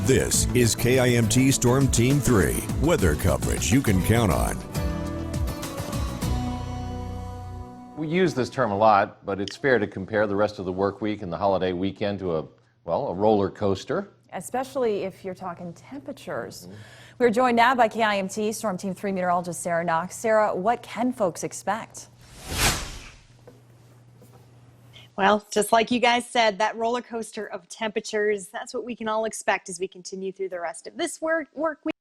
This is KIMT Storm Team 3, weather coverage you can count on. We use this term a lot, but it's fair to compare the rest of the work week and the holiday weekend to a roller coaster. Especially if you're talking temperatures. We're joined now by KIMT Storm Team 3 meteorologist Sarah Knox. Sarah, what can folks expect? Well, just like you guys said, that roller coaster of temperatures, that's what we can all expect as we continue through the rest of this work week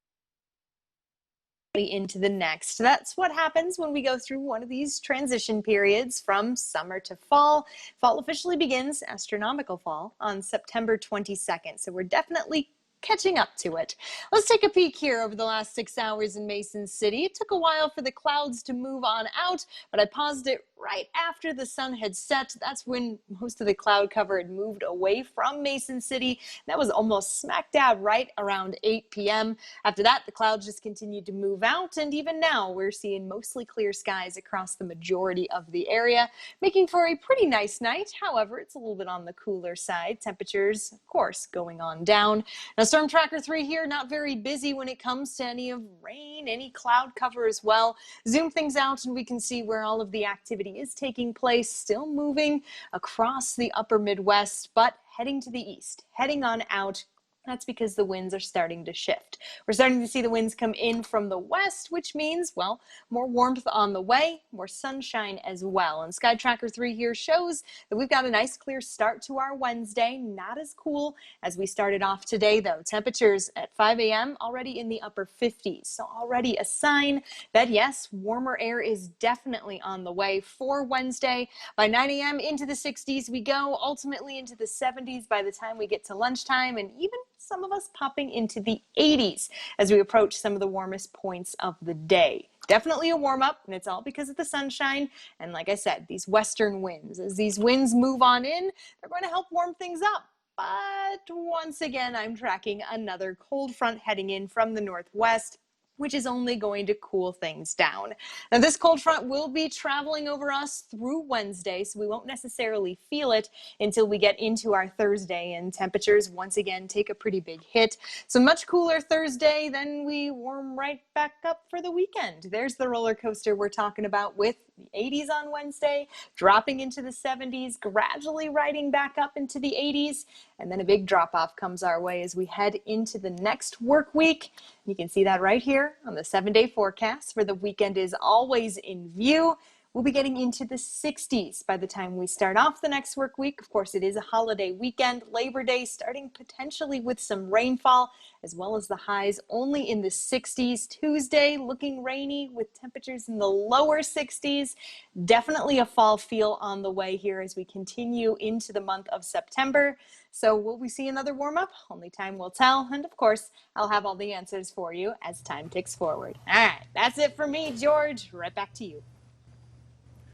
into the next. That's what happens when we go through one of these transition periods from summer to fall. Fall officially begins, astronomical fall, on September 22nd. So we're definitely catching up to it. Let's take a peek here over the last 6 hours in Mason City. It took a while for the clouds to move on out, but I paused it right after the sun had set. That's when most of the cloud cover had moved away from Mason City. That was almost smack dab right around 8 p.m. After that, the clouds just continued to move out, and even now we're seeing mostly clear skies across the majority of the area, making for a pretty nice night. However, it's a little bit on the cooler side. Temperatures, of course, going on down. Now, Storm Tracker 3 here, not very busy when it comes to any of rain, any cloud cover as well. Zoom things out and we can see where all of the activity is taking place, still moving across the upper Midwest, but heading to the east, heading on out. That's because the winds are starting to shift. We're starting to see the winds come in from the west, which means, well, more warmth on the way, more sunshine as well. And Sky Tracker 3 here shows that we've got a nice clear start to our Wednesday. Not as cool as we started off today, though. Temperatures at 5 a.m. already in the upper 50s. So already a sign that, yes, warmer air is definitely on the way for Wednesday. By 9 a.m. into the 60s we go, ultimately into the 70s by the time we get to lunchtime, and even some of us popping into the 80s as we approach some of the warmest points of the day. Definitely a warm up, and it's all because of the sunshine. And like I said, these western winds, as these winds move on in, they're going to help warm things up. But once again, I'm tracking another cold front heading in from the northwest, which is only going to cool things down. Now, this cold front will be traveling over us through Wednesday, so we won't necessarily feel it until we get into our Thursday, and temperatures once again take a pretty big hit. So much cooler Thursday, then we warm right back up for the weekend. There's the roller coaster we're talking about, with the 80s on Wednesday, dropping into the 70s, gradually riding back up into the 80s, and then a big drop-off comes our way as we head into the next work week. You can see that right here on the 7-day forecast, where the weekend is always in view. We'll be getting into the 60s by the time we start off the next work week. Of course, it is a holiday weekend, Labor Day, starting potentially with some rainfall, as well as the highs only in the 60s. Tuesday looking rainy with temperatures in the lower 60s. Definitely a fall feel on the way here as we continue into the month of September. So will we see another warm up? Only time will tell. And of course, I'll have all the answers for you as time ticks forward. All right, that's it for me, George. Right back to you.